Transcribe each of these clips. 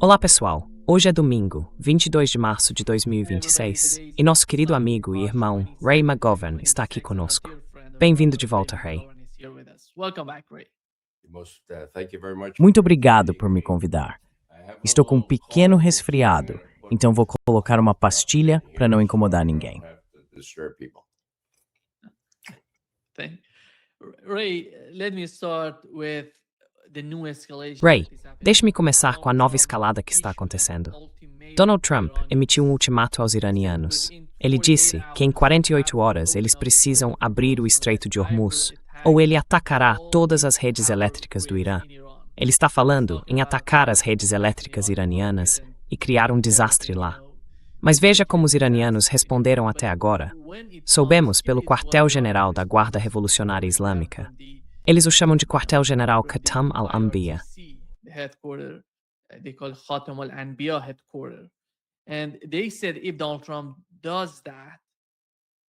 Olá pessoal, hoje é domingo, 22 de março de 2026, e nosso querido amigo e irmão Ray McGovern está aqui conosco. Bem-vindo de volta, Ray. Muito obrigado por me convidar. Estou com um pequeno resfriado, então vou colocar uma pastilha para não incomodar ninguém. Ray, deixe-me começar com a nova escalada que está acontecendo. Donald Trump emitiu um ultimato aos iranianos. Ele disse que em 48 horas eles precisam abrir o Estreito de Hormuz, ou ele atacará todas as redes elétricas do Irã. Ele está falando em atacar as redes elétricas iranianas e criar um desastre lá. Mas veja como os iranianos responderam até agora. Soubemos pelo quartel-general da Guarda Revolucionária Islâmica. Eles o chamam de quartel-general Khatam al-Anbiya.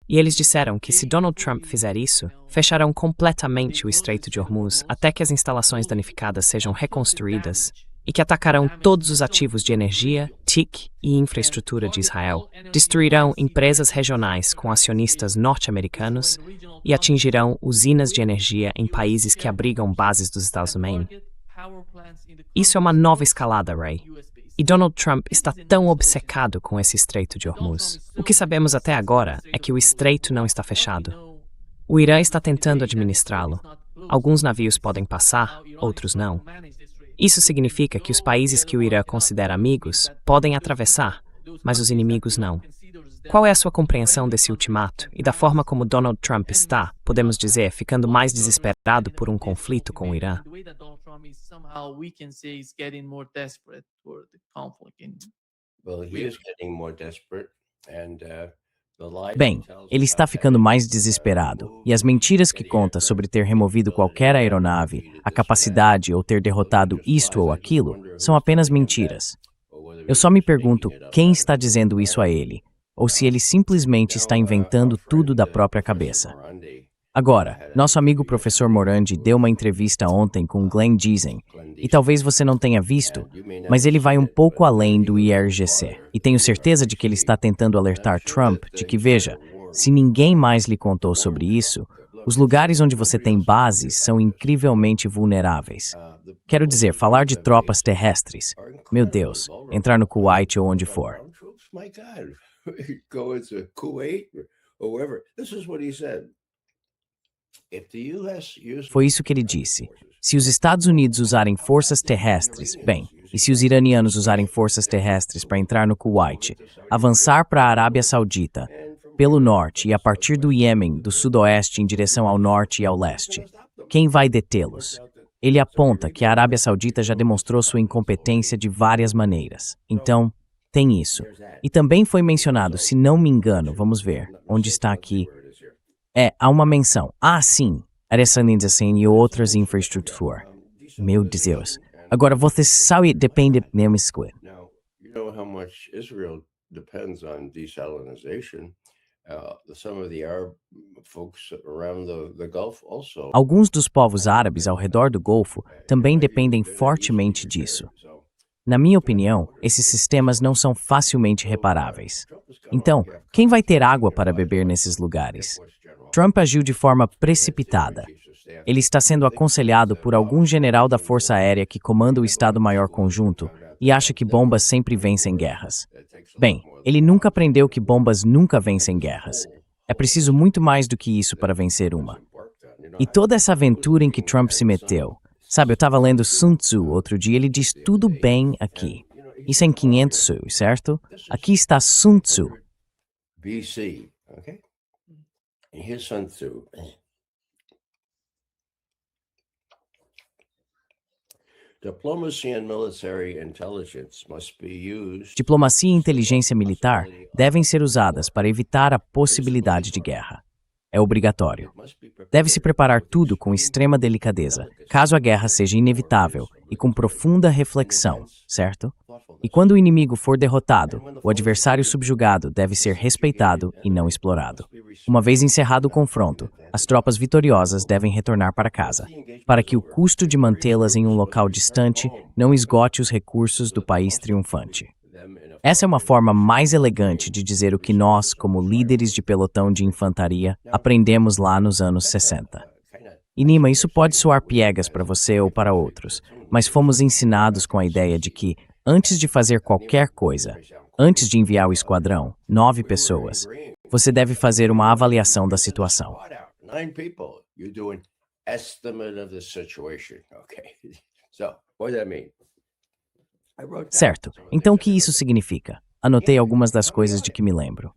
E eles disseram que se Donald Trump fizer isso, fecharão completamente o Estreito de Hormuz até que as instalações danificadas sejam reconstruídas e que atacarão todos os ativos de energia, TIC e infraestrutura de Israel, destruirão empresas regionais com acionistas norte-americanos e atingirão usinas de energia em países que abrigam bases dos Estados Unidos. Isso é uma nova escalada, Ray. E Donald Trump está tão obcecado com esse Estreito de Hormuz. O que sabemos até agora é que o estreito não está fechado. O Irã está tentando administrá-lo. Alguns navios podem passar, outros não. Isso significa que os países que o Irã considera amigos podem atravessar, mas os inimigos não. Qual é a sua compreensão desse ultimato e da forma como Donald Trump está, podemos dizer, ficando mais desesperado por um conflito com o Irã? Bem, ele está ficando mais desesperado, e as mentiras que conta sobre ter removido qualquer aeronave, a capacidade ou ter derrotado isto ou aquilo, são apenas mentiras. Eu só me pergunto quem está dizendo isso a ele, ou se ele simplesmente está inventando tudo da própria cabeça. Agora, nosso amigo professor Morandi deu uma entrevista ontem com Glenn Giesen, e talvez você não tenha visto, mas ele vai um pouco além do IRGC, e tenho certeza de que ele está tentando alertar Trump de que, veja, se ninguém mais lhe contou sobre isso, os lugares onde você tem bases são incrivelmente vulneráveis. Quero dizer, falar de tropas terrestres, meu Deus, entrar no Kuwait ou onde for. Foi isso que ele disse. Se os Estados Unidos usarem forças terrestres, bem, e se os iranianos usarem forças terrestres para entrar no Kuwait, avançar para a Arábia Saudita, pelo norte e a partir do Iêmen, do sudoeste em direção ao norte e ao leste, quem vai detê-los? Ele aponta que a Arábia Saudita já demonstrou sua incompetência de várias maneiras. Então, tem isso. E também foi mencionado, se não me engano, vamos ver, onde está aqui. Há uma menção. Sim, Aressanização e outras infraestruturas. Meu Deus. Agora, você sabe, depende mesmo escolha. Alguns dos povos árabes ao redor do Golfo também dependem fortemente disso. Na minha opinião, esses sistemas não são facilmente reparáveis. Então, quem vai ter água para beber nesses lugares? Trump agiu de forma precipitada. Ele está sendo aconselhado por algum general da Força Aérea que comanda o Estado-Maior Conjunto e acha que bombas sempre vencem guerras. Bem, ele nunca aprendeu que bombas nunca vencem guerras. É preciso muito mais do que isso para vencer uma. E toda essa aventura em que Trump se meteu. Sabe, eu estava lendo Sun Tzu outro dia, ele diz tudo bem aqui. Isso é em 500 Su, certo? Aqui está Sun Tzu. BC, okay? And here's Sun Tzu. Diplomacia e inteligência militar devem ser usadas para evitar a possibilidade de guerra. É obrigatório. Deve-se preparar tudo com extrema delicadeza, caso a guerra seja inevitável, e com profunda reflexão, certo? E quando o inimigo for derrotado, o adversário subjugado deve ser respeitado e não explorado. Uma vez encerrado o confronto, as tropas vitoriosas devem retornar para casa, para que o custo de mantê-las em um local distante não esgote os recursos do país triunfante. Essa é uma forma mais elegante de dizer o que nós, como líderes de pelotão de infantaria, aprendemos lá nos anos 60. E Nima, isso pode soar piegas para você ou para outros, mas fomos ensinados com a ideia de que, antes de fazer qualquer coisa, antes de enviar o esquadrão, 9 pessoas, você deve fazer uma avaliação da situação. Certo. Então o que isso significa? Anotei algumas das coisas de que me lembro.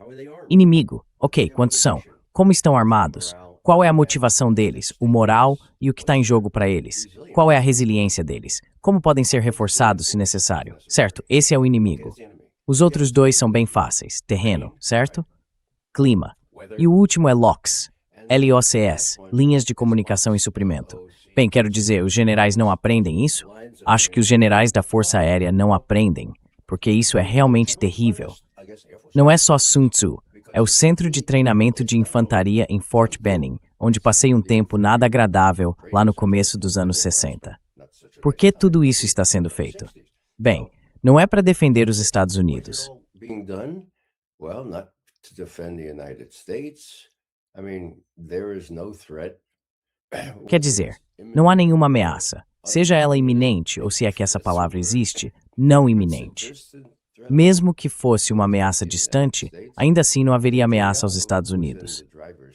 Inimigo. Ok, quantos são? Como estão armados? Qual é a motivação deles, o moral e o que está em jogo para eles? Qual é a resiliência deles? Como podem ser reforçados se necessário? Certo, esse é o inimigo. Os outros 2 são bem fáceis. Terreno, certo? Clima. E o último é LOCS. LOCS, linhas de comunicação e suprimento. Bem, quero dizer, os generais não aprendem isso? Acho que os generais da Força Aérea não aprendem, porque isso é realmente terrível. Não é só Sun Tzu, é o Centro de Treinamento de Infantaria em Fort Benning, onde passei um tempo nada agradável lá no começo dos anos 60. Por que tudo isso está sendo feito? Bem, não é para defender os Estados Unidos. Quer dizer, não há nenhuma ameaça, seja ela iminente ou se é que essa palavra existe, não iminente. Mesmo que fosse uma ameaça distante, ainda assim não haveria ameaça aos Estados Unidos.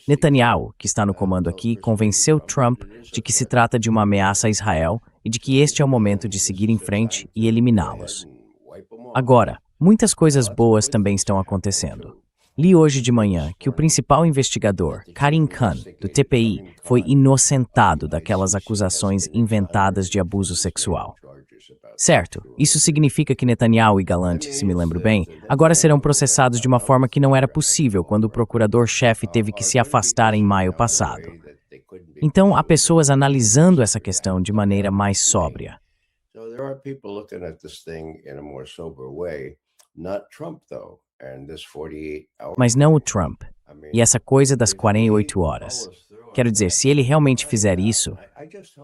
Netanyahu, que está no comando aqui, convenceu Trump de que se trata de uma ameaça a Israel e de que este é o momento de seguir em frente e eliminá-los. Agora, muitas coisas boas também estão acontecendo. Li hoje de manhã que o principal investigador, Karim Khan, do TPI, foi inocentado daquelas acusações inventadas de abuso sexual. Certo, isso significa que Netanyahu e Gallant, se me lembro bem, agora serão processados de uma forma que não era possível quando o procurador-chefe teve que se afastar em maio passado. Então, há pessoas analisando essa questão de maneira mais sóbria. Mas não o Trump. E essa coisa das 48 horas. Quero dizer, se ele realmente fizer isso,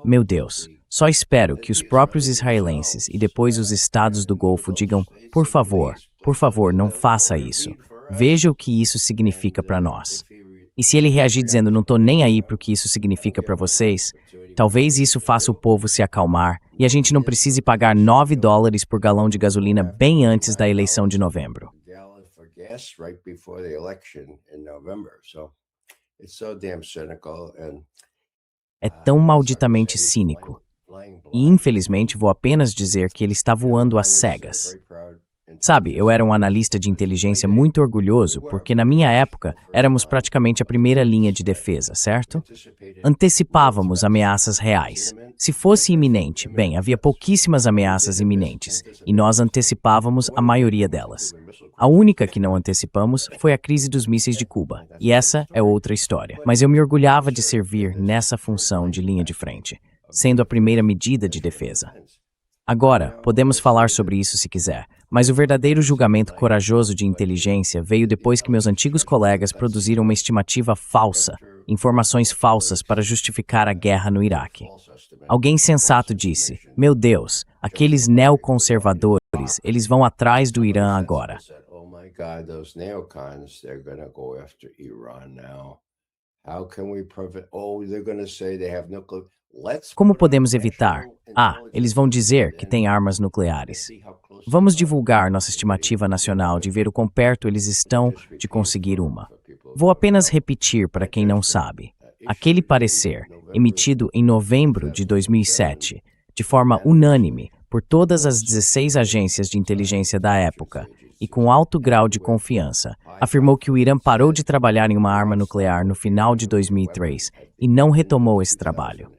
meu Deus, só espero que os próprios israelenses e depois os estados do Golfo digam, por favor, não faça isso. Veja o que isso significa para nós. E se ele reagir dizendo, não tô nem aí pro que isso significa para vocês, talvez isso faça o povo se acalmar e a gente não precise pagar $9 por galão de gasolina bem antes da eleição de novembro. É tão malditamente cínico. E infelizmente vou apenas dizer que ele está voando às cegas. Sabe, eu era um analista de inteligência muito orgulhoso porque na minha época éramos praticamente a primeira linha de defesa, certo? Antecipávamos ameaças reais. Se fosse iminente, bem, havia pouquíssimas ameaças iminentes e nós antecipávamos a maioria delas. A única que não antecipamos foi a crise dos mísseis de Cuba, e essa é outra história. Mas eu me orgulhava de servir nessa função de linha de frente, sendo a primeira medida de defesa. Agora, podemos falar sobre isso se quiser, mas o verdadeiro julgamento corajoso de inteligência veio depois que meus antigos colegas produziram uma estimativa falsa, informações falsas para justificar a guerra no Iraque. Alguém sensato disse, meu Deus, aqueles neoconservadores, eles vão atrás do Irã agora. Como podemos evitar? Eles vão dizer que têm armas nucleares. Vamos divulgar nossa estimativa nacional de ver o quão perto eles estão de conseguir uma. Vou apenas repetir para quem não sabe. Aquele parecer, emitido em novembro de 2007, de forma unânime por todas as 16 agências de inteligência da época, e com alto grau de confiança, afirmou que o Irã parou de trabalhar em uma arma nuclear no final de 2003 e não retomou esse trabalho.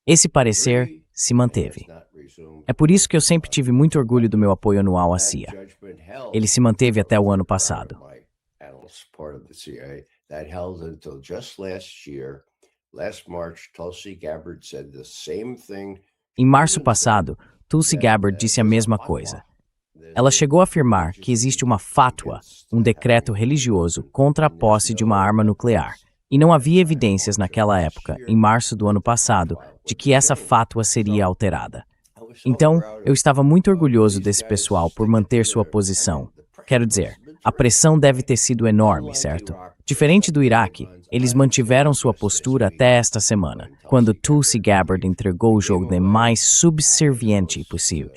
Esse parecer se manteve. É por isso que eu sempre tive muito orgulho do meu apoio anual à CIA. Ele se manteve até o ano passado. Em março passado, Tulsi Gabbard disse a mesma coisa. Ela chegou a afirmar que existe uma fatwa, um decreto religioso contra a posse de uma arma nuclear. E não havia evidências naquela época, em março do ano passado, de que essa fatwa seria alterada. Então, eu estava muito orgulhoso desse pessoal por manter sua posição. Quero dizer, a pressão deve ter sido enorme, certo? Diferente do Iraque, eles mantiveram sua postura até esta semana, quando Tulsi Gabbard entregou o jogo mais subserviente possível.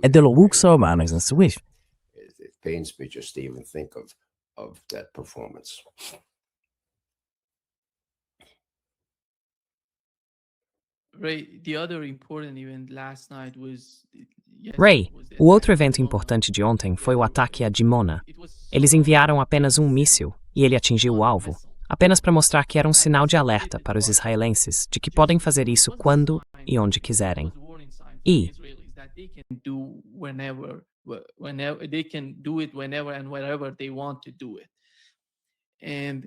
É de luxo, mas não se It pains me just to even think of that performance. Ray, o outro evento importante de ontem foi o ataque a Dimona. Eles enviaram apenas um míssil e ele atingiu o alvo, apenas para mostrar que era um sinal de alerta para os israelenses de que podem fazer isso quando e onde quiserem. E they can do it whenever and wherever they want to do it. And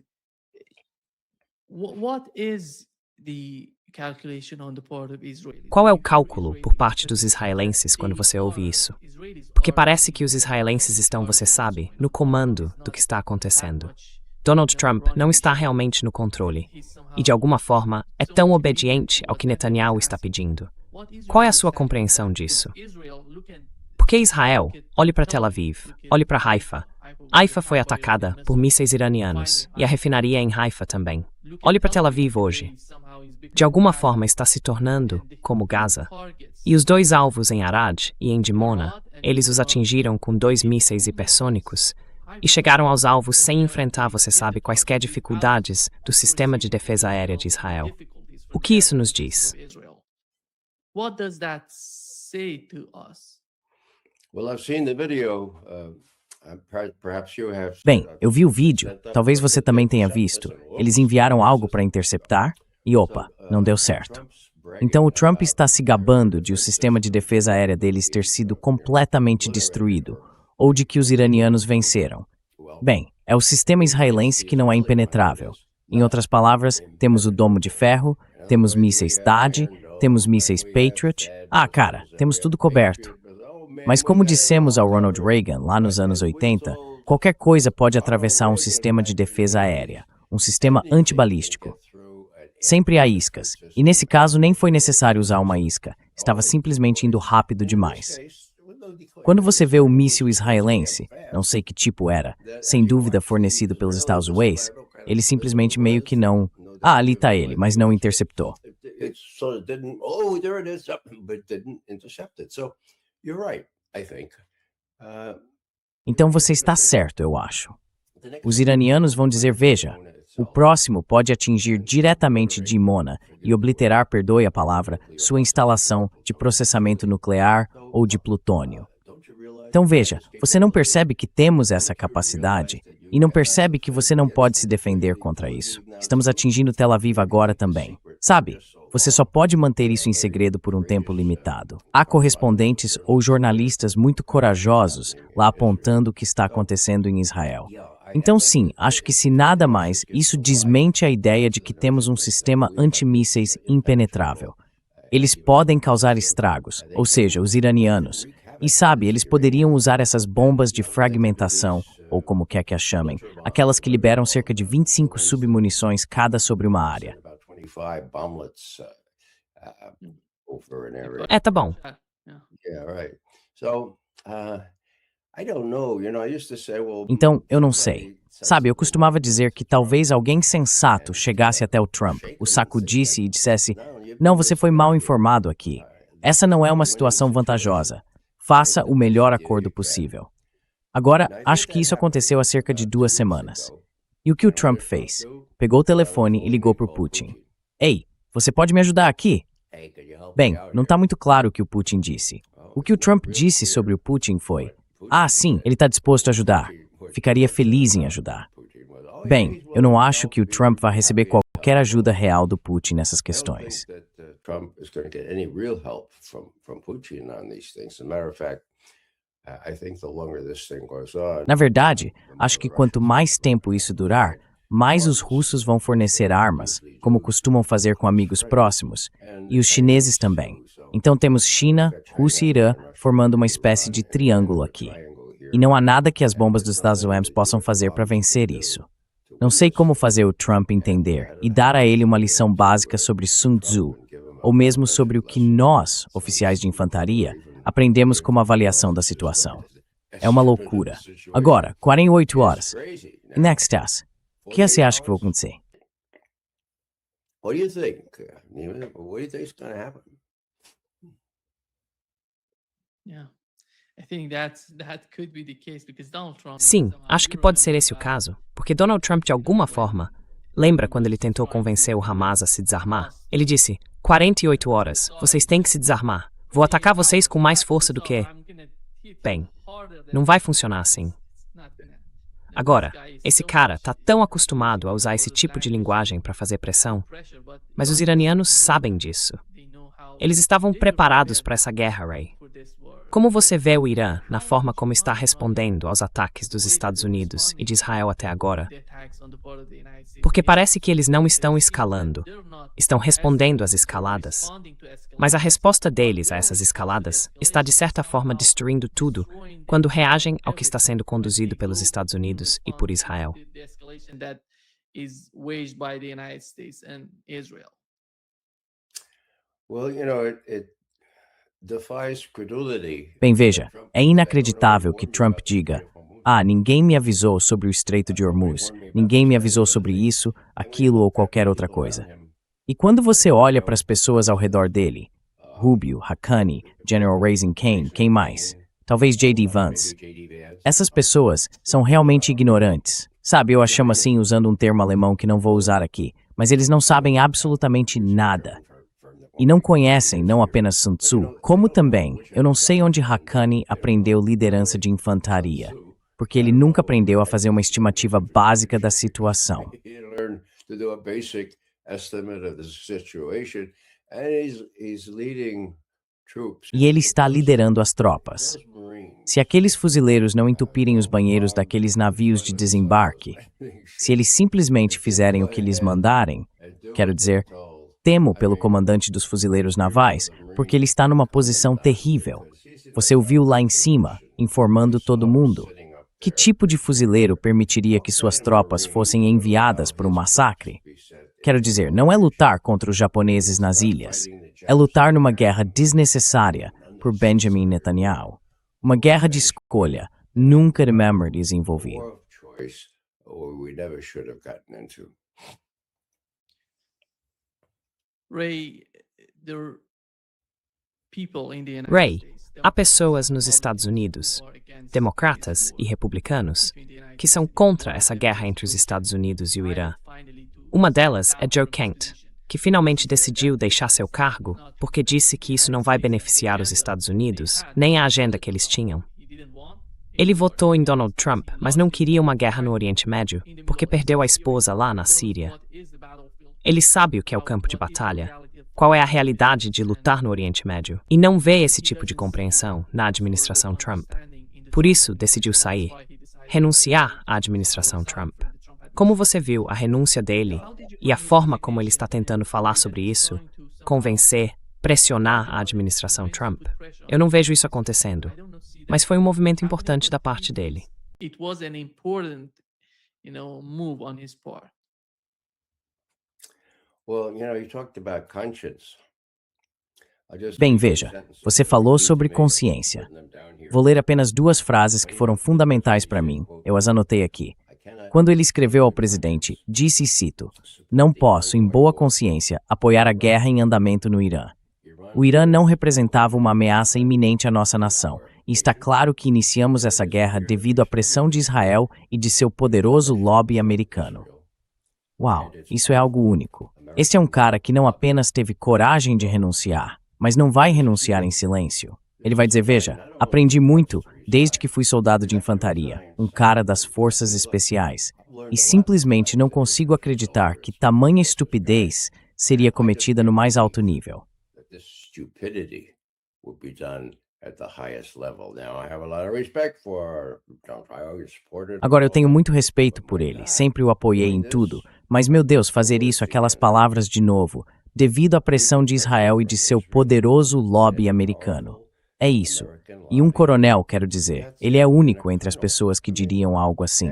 what is the calculation on the part of Israel? Qual é o cálculo por parte dos israelenses quando você ouve isso? Porque parece que os israelenses estão, você sabe, no comando do que está acontecendo. Donald Trump não está realmente no controle e, de alguma forma, é tão obediente ao que Netanyahu está pedindo. Qual é a sua compreensão disso? Porque Israel, olhe para Tel Aviv, olhe para Haifa. Haifa foi atacada por mísseis iranianos e a refinaria em Haifa também. Olhe para Tel Aviv hoje. De alguma forma está se tornando como Gaza. E os dois alvos em Arad e em Dimona, eles os atingiram com 2 mísseis hipersônicos e chegaram aos alvos sem enfrentar, você sabe, quaisquer dificuldades do sistema de defesa aérea de Israel. O que isso nos diz? What does that say to us? Well, I've seen the video. Perhaps you have. Bem, eu vi o vídeo, talvez você também tenha visto. Eles enviaram algo para interceptar e opa, não deu certo. Então o Trump está se gabando de o sistema de defesa aérea deles ter sido completamente destruído, ou de que os iranianos venceram. Bem, é o sistema israelense que não é impenetrável. Em outras palavras, temos o domo de ferro, temos mísseis THAAD, temos mísseis Patriot. Cara, temos tudo coberto. Mas como dissemos ao Ronald Reagan lá nos anos 80, qualquer coisa pode atravessar um sistema de defesa aérea, um sistema antibalístico. Sempre há iscas, e nesse caso nem foi necessário usar uma isca, estava simplesmente indo rápido demais. Quando você vê o míssil israelense, não sei que tipo era, sem dúvida fornecido pelos Estados Unidos, ele simplesmente meio que não... ali está ele, mas não interceptou. Então você está certo, eu acho. Os iranianos vão dizer, veja, o próximo pode atingir diretamente Dimona e obliterar, perdoe a palavra, sua instalação de processamento nuclear ou de plutônio. Então veja, você não percebe que temos essa capacidade e não percebe que você não pode se defender contra isso. Estamos atingindo Tel Aviv agora também. Sabe, você só pode manter isso em segredo por um tempo limitado. Há correspondentes ou jornalistas muito corajosos lá apontando o que está acontecendo em Israel. Então sim, acho que se nada mais, isso desmente a ideia de que temos um sistema antimísseis impenetrável. Eles podem causar estragos, ou seja, os iranianos. E sabe, eles poderiam usar essas bombas de fragmentação, ou como quer que as chamem, aquelas que liberam cerca de 25 submunições cada sobre uma área. Tá bom. Então, eu não sei. Sabe, eu costumava dizer que talvez alguém sensato chegasse até o Trump, o sacudisse e dissesse, não, você foi mal informado aqui. Essa não é uma situação vantajosa. Faça o melhor acordo possível. Agora, acho que isso aconteceu há cerca de 2 semanas. E o que o Trump fez? Pegou o telefone e ligou para o Putin. Ei, você pode me ajudar aqui? Bem, não está muito claro o que o Putin disse. O que o Trump disse sobre o Putin foi, sim, ele está disposto a ajudar. Ficaria feliz em ajudar. Bem, eu não acho que o Trump vai receber qualquer ajuda real do Putin nessas questões. Na verdade, acho que quanto mais tempo isso durar, mais os russos vão fornecer armas, como costumam fazer com amigos próximos, e os chineses também. Então temos China, Rússia e Irã formando uma espécie de triângulo aqui. E não há nada que as bombas dos Estados Unidos possam fazer para vencer isso. Não sei como fazer o Trump entender e dar a ele uma lição básica sobre Sun Tzu, ou mesmo sobre o que nós, oficiais de infantaria, aprendemos como avaliação da situação. É uma loucura. Agora, 48 horas. Next task. O que você acha que vai acontecer? What do you think? What do you think is going to happen? Yeah. I think that could be the case because Donald Trump. Sim, acho que pode ser esse o caso, porque Donald Trump, de alguma forma, lembra quando ele tentou convencer o Hamas a se desarmar? Ele disse, 48 horas, vocês têm que se desarmar. Vou atacar vocês com mais força do que... Bem, não vai funcionar assim. Agora, esse cara tá tão acostumado a usar esse tipo de linguagem para fazer pressão, mas os iranianos sabem disso. Eles estavam preparados para essa guerra, Ray. Como você vê o Irã na forma como está respondendo aos ataques dos Estados Unidos e de Israel até agora? Porque parece que eles não estão escalando, estão respondendo às escaladas. Mas a resposta deles a essas escaladas está de certa forma destruindo tudo quando reagem ao que está sendo conduzido pelos Estados Unidos e por Israel. Well, it defies credulity. Bem, veja, é inacreditável que Trump diga: "Ah, ninguém me avisou sobre o Estreito de Hormuz, ninguém me avisou sobre isso, aquilo ou qualquer outra coisa." E quando você olha para as pessoas ao redor dele, Rubio, Haqqani, General Raising Cane, quem mais? Talvez J.D. Vance. Essas pessoas são realmente ignorantes. Sabe, eu as chamo assim usando um termo alemão que não vou usar aqui, mas eles não sabem absolutamente nada. E não conhecem não apenas Sun Tzu, como também, eu não sei onde Haqqani aprendeu liderança de infantaria, porque ele nunca aprendeu a fazer uma estimativa básica da situação. He learned to do a basic estimate of the situation, and he's leading troops. E ele está liderando as tropas. Se aqueles fuzileiros não entupirem os banheiros daqueles navios de desembarque, se eles simplesmente fizerem o que lhes mandarem, quero dizer, temo pelo comandante dos fuzileiros navais, porque ele está numa posição terrível. Você o viu lá em cima, informando todo mundo. Que tipo de fuzileiro permitiria que suas tropas fossem enviadas para um massacre? Quero dizer, não é lutar contra os japoneses nas ilhas. É lutar numa guerra desnecessária por Benjamin Netanyahu. Uma guerra de escolha, nunca de memories envolvida. War of choice, we never should have gotten into. Ray, Ray, há pessoas nos Estados Unidos, democratas e republicanos, que são contra essa guerra entre os Estados Unidos e o Irã. Uma delas é Joe Kent, que finalmente decidiu deixar seu cargo porque disse que isso não vai beneficiar os Estados Unidos, nem a agenda que eles tinham. Ele votou em Donald Trump, mas não queria uma guerra no Oriente Médio, porque perdeu a esposa lá na Síria. Ele sabe o que é o campo de batalha, qual é a realidade de lutar no Oriente Médio, e não vê esse tipo de compreensão na administração Trump. Por isso, decidiu sair, renunciar à administração Trump. Como você viu a renúncia dele e a forma como ele está tentando falar sobre isso, convencer, pressionar a administração Trump, eu não vejo isso acontecendo, mas foi um movimento importante da parte dele. It was an important, move on his part. Well, you talked about conscience. Bem, veja, você falou sobre consciência. Vou ler apenas duas frases que foram fundamentais para mim. Eu as anotei aqui. Quando ele escreveu ao presidente, disse e cito: "Não posso, em boa consciência, apoiar a guerra em andamento no Irã. O Irã não representava uma ameaça iminente à nossa nação, e está claro que iniciamos essa guerra devido à pressão de Israel e de seu poderoso lobby americano." Uau, isso é algo único. Esse é um cara que não apenas teve coragem de renunciar, mas não vai renunciar em silêncio. Ele vai dizer: "Veja, aprendi muito desde que fui soldado de infantaria, um cara das forças especiais, e simplesmente não consigo acreditar que tamanha estupidez seria cometida no mais alto nível." Agora, eu tenho muito respeito por ele, sempre o apoiei em tudo, mas, meu Deus, fazer isso, aquelas palavras de novo, devido à pressão de Israel e de seu poderoso lobby americano. É isso. E um coronel, quero dizer, ele é único entre as pessoas que diriam algo assim.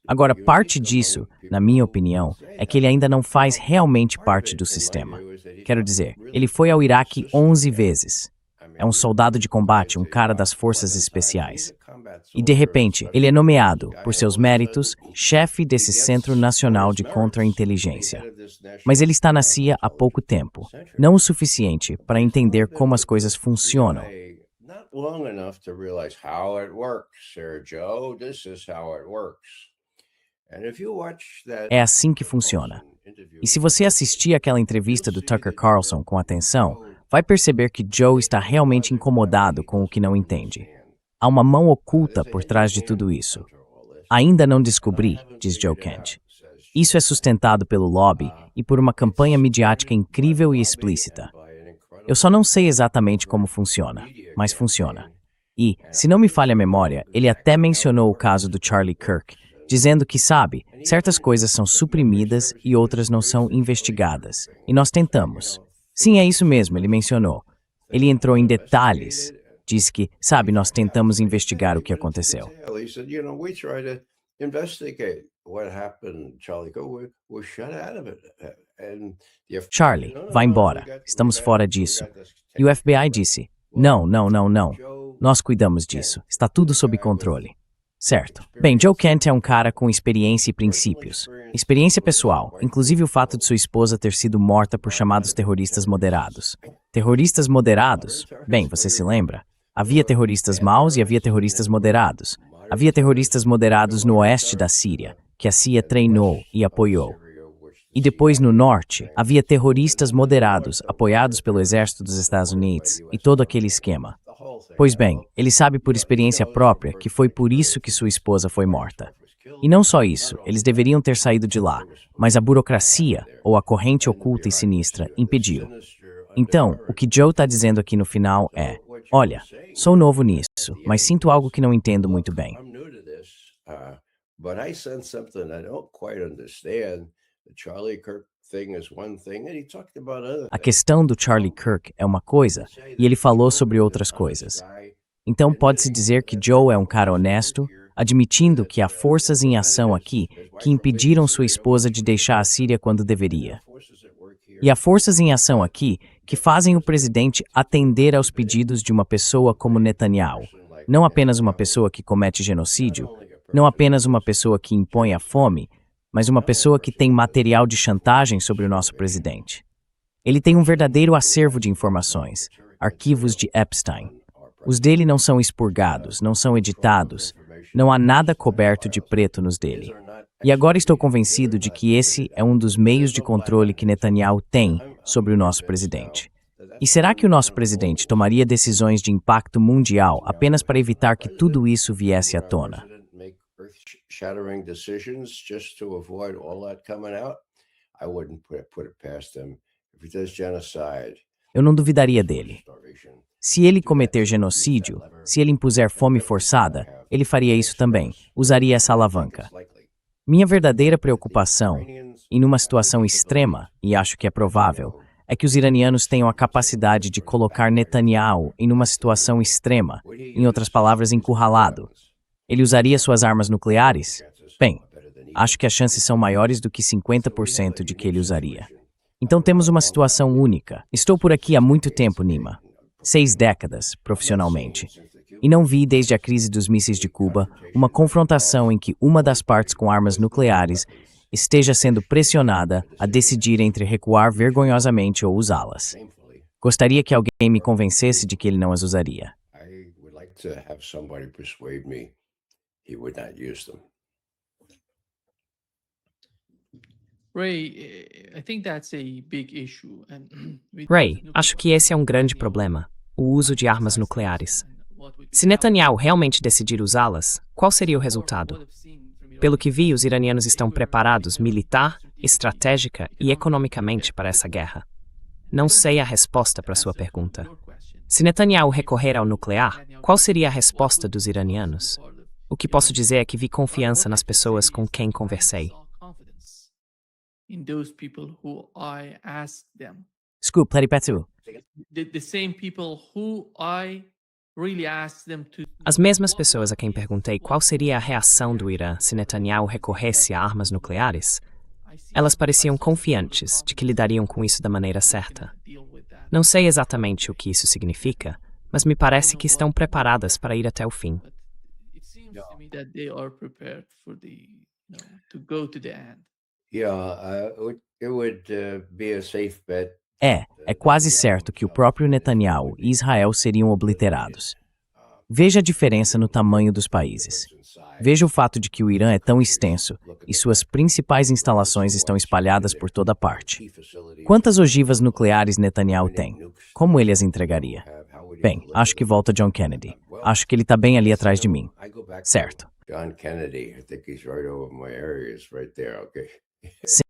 Agora, parte disso, na minha opinião, é que ele ainda não faz realmente parte do sistema. Quero dizer, ele foi ao Iraque 11 vezes. É um soldado de combate, um cara das forças especiais. E, de repente, ele é nomeado, por seus méritos, chefe desse Centro Nacional de Contra-Inteligência. Mas ele está na CIA há pouco tempo, não o suficiente para entender como as coisas funcionam. Not long enough to realize how it works, Sergio. This is how it works. And if you watch that É assim que funciona. E se você assistir aquela entrevista do Tucker Carlson com atenção, vai perceber que Joe está realmente incomodado com o que não entende. Há uma mão oculta por trás de tudo isso. Ainda não descobri, diz Joe Kent. Isso é sustentado pelo lobby e por uma campanha midiática incrível e explícita. Eu só não sei exatamente como funciona, mas funciona. E, se não me falha a memória, ele até mencionou o caso do Charlie Kirk, dizendo que, sabe, certas coisas são suprimidas e outras não são investigadas. E nós tentamos. Sim, é isso mesmo, ele mencionou. Ele entrou em detalhes. Disse que, sabe, nós tentamos investigar o que aconteceu. He said, you know, we try to investigate what happened, Charlie. We're shut out of it. And the FBI, Charlie, vá embora. Estamos fora disso. E o FBI disse, não. Nós cuidamos disso. Está tudo sob controle. Certo. Bem, Joe Kent é um cara com experiência e princípios. Experiência pessoal, inclusive o fato de sua esposa ter sido morta por chamados terroristas moderados. Terroristas moderados? Bem, você se lembra? Havia terroristas maus e havia terroristas moderados. Havia terroristas moderados no oeste da Síria, que a CIA treinou e apoiou. E depois no norte, havia terroristas moderados, apoiados pelo exército dos Estados Unidos, e todo aquele esquema. Pois bem, ele sabe por experiência própria que foi por isso que sua esposa foi morta. E não só isso, eles deveriam ter saído de lá, mas a burocracia, ou a corrente oculta e sinistra, impediu. Então, o que Joe está dizendo aqui no final é, olha, sou novo nisso, mas sinto algo que não entendo muito bem. I'm new to this, but I sense something I don't quite understand. The Charlie Kirk thing is one thing, and he talked about other A questão do Charlie Kirk é uma coisa, e ele falou sobre outras coisas. Então pode-se dizer que Joe é um cara honesto, admitindo que há forças em ação aqui que impediram sua esposa de deixar a Síria quando deveria. E há forças em ação aqui que fazem o presidente atender aos pedidos de uma pessoa como Netanyahu. Não apenas uma pessoa que comete genocídio, não apenas uma pessoa que impõe a fome, mas uma pessoa que tem material de chantagem sobre o nosso presidente. Ele tem um verdadeiro acervo de informações, arquivos de Epstein. Os dele não são expurgados, não são editados, não há nada coberto de preto nos dele. E agora estou convencido de que esse é um dos meios de controle que Netanyahu tem sobre o nosso presidente. E será que o nosso presidente tomaria decisões de impacto mundial apenas para evitar que tudo isso viesse à tona? Shattering decisions just to avoid all that coming out. I wouldn't put it past him. If he does genocide, Eu não duvidaria dele. Se ele cometer genocídio, se ele impuser fome forçada, ele faria isso também, usaria essa alavanca. Minha verdadeira preocupação, e numa situação extrema, e acho que é provável, é que os iranianos tenham a capacidade de colocar Netanyahu em uma situação extrema, em outras palavras, encurralado. Ele usaria suas armas nucleares? Bem, acho que as chances são maiores do que 50% de que ele usaria. Então temos uma situação única. Estou por aqui há muito tempo, Nima. 6 décadas, profissionalmente. E não vi, desde a crise dos mísseis de Cuba, uma confrontação em que uma das partes com armas nucleares esteja sendo pressionada a decidir entre recuar vergonhosamente ou usá-las. Gostaria que alguém me convencesse de que ele não as usaria. I would like to have somebody persuade me he would not use them. Ray, I think that's a big issue. Ray, acho que esse é um grande problema, o uso de armas nucleares. Se Netanyahu realmente decidir usá-las, qual seria o resultado? Pelo que vi, os iranianos estão preparados militar, estratégica e economicamente para essa guerra. Não sei a resposta para sua pergunta. Se Netanyahu recorrer ao nuclear, qual seria a resposta dos iranianos? O que posso dizer é que vi confiança nas pessoas com quem conversei. In those people who I asked them Scoop, Pletipetsu. The same people who I really asked them to. As mesmas pessoas a quem perguntei qual seria a reação do Irã se Netanyahu recorresse a armas nucleares, elas pareciam confiantes de que lidariam com isso da maneira certa. Não sei exatamente o que isso significa, mas me parece que estão preparadas para ir até o fim. It seems to me that they are prepared for to go to the end. Yeah, it would be a safe bet. É quase certo que o próprio Netanyahu e Israel seriam obliterados. Veja a diferença no tamanho dos países. Veja o fato de que o Irã é tão extenso e suas principais instalações estão espalhadas por toda parte. Quantas ogivas nucleares Netanyahu tem? Como ele as entregaria? Bem, acho que volta John Kennedy. Acho que ele está bem ali atrás de mim. Certo. John Kennedy, I think he's right over my areas, right there, okay? Sim.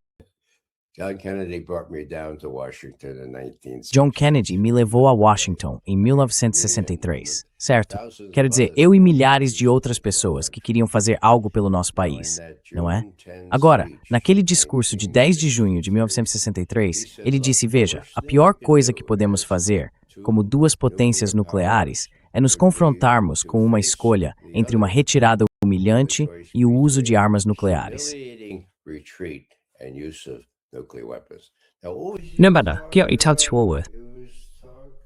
John Kennedy brought me down to Washington in 1960. John Kennedy me levou a Washington em 1963, certo? Quero dizer, eu e milhares de outras pessoas que queriam fazer algo pelo nosso país, não é? Agora, naquele discurso de 10 de junho de 1963, ele disse, veja, a pior coisa que podemos fazer, como duas potências nucleares, é nos confrontarmos com uma escolha entre uma retirada humilhante e o uso de armas nucleares. Retreat and use of nuclear weapons. Nobada, Geo i Talchwoworth.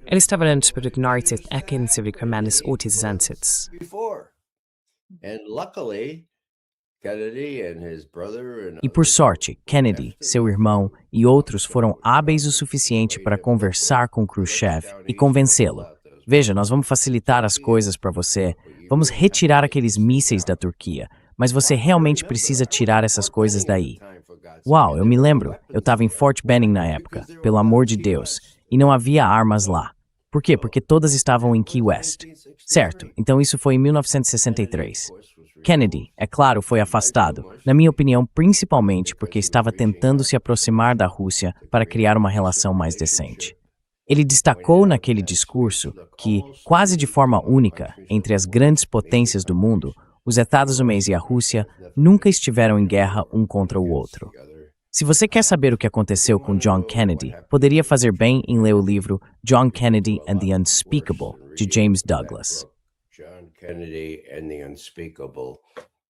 Eles estavam disponíveis ekin civic commanders outizantes. Before. And luckily, Kennedy and his brother and E por sorte, Kennedy, seu irmão e outros foram hábeis o suficiente para conversar com Khrushchev e convencê-lo. Veja, nós vamos facilitar as coisas para você, vamos retirar aqueles mísseis da Turquia, mas você realmente precisa tirar essas coisas daí. Uau, eu me lembro, eu estava em Fort Benning na época, pelo amor de Deus, e não havia armas lá. Por quê? Porque todas estavam em Key West. Certo, então isso foi em 1963. Kennedy, é claro, foi afastado, na minha opinião, principalmente porque estava tentando se aproximar da Rússia para criar uma relação mais decente. Ele destacou naquele discurso que, quase de forma única, entre as grandes potências do mundo, os Estados Unidos e a Rússia nunca estiveram em guerra um contra o outro. Se você quer saber o que aconteceu com John Kennedy, poderia fazer bem em ler o livro John Kennedy and the Unspeakable, de James Douglas. John Kennedy and the Unspeakable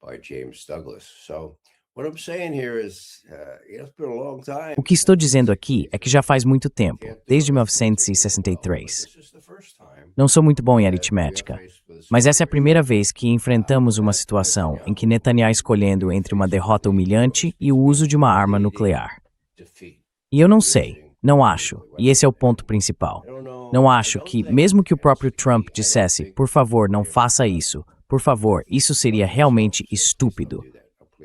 by James Douglas. So, what I'm saying here is, it's been a long time. O que estou dizendo aqui é que já faz muito tempo, desde 1963. Não sou muito bom em aritmética, mas essa é a primeira vez que enfrentamos uma situação em que Netanyahu escolhendo entre uma derrota humilhante e o uso de uma arma nuclear. E eu não sei, não acho, e esse é o ponto principal. Não acho que, mesmo que o próprio Trump dissesse, por favor, não faça isso, por favor, isso seria realmente estúpido.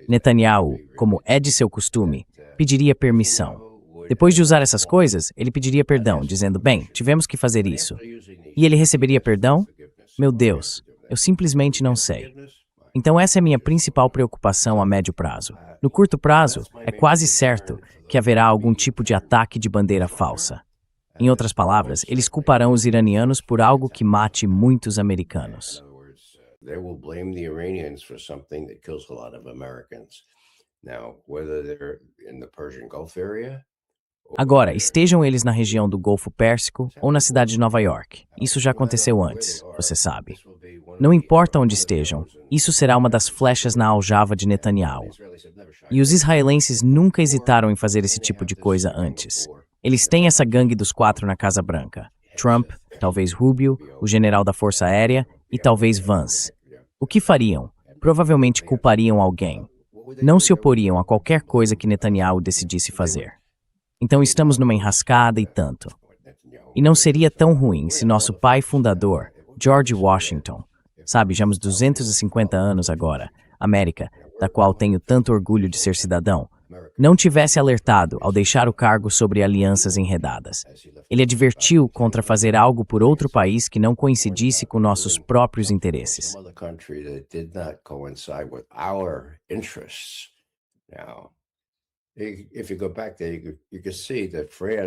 Netanyahu, como é de seu costume, pediria permissão. Depois de usar essas coisas, ele pediria perdão, dizendo, bem, tivemos que fazer isso. E ele receberia perdão? Meu Deus, eu simplesmente não sei. Então essa é a minha principal preocupação a médio prazo. No curto prazo, é quase certo que haverá algum tipo de ataque de bandeira falsa. Em outras palavras, eles culparão os iranianos por algo que mate muitos americanos. They will blame the Iranians for something that kills a lot of Americans. Now, whether they're in the Persian Gulf area. Agora, estejam eles na região do Golfo Pérsico ou na cidade de Nova York. Isso já aconteceu antes, você sabe. Não importa onde estejam, isso será uma das flechas na aljava de Netanyahu. E os israelenses nunca hesitaram em fazer esse tipo de coisa antes. Eles têm essa gangue dos 4 na Casa Branca. Trump, talvez Rubio, o general da Força Aérea e talvez Vance. O que fariam? Provavelmente culpariam alguém. Não se oporiam a qualquer coisa que Netanyahu decidisse fazer. Então estamos numa enrascada e tanto. E não seria tão ruim se nosso pai fundador, George Washington, sabe, já uns 250 anos agora, América, da qual tenho tanto orgulho de ser cidadão, não tivesse alertado ao deixar o cargo sobre alianças enredadas. Ele advertiu contra fazer algo por outro país que não coincidisse com nossos próprios interesses.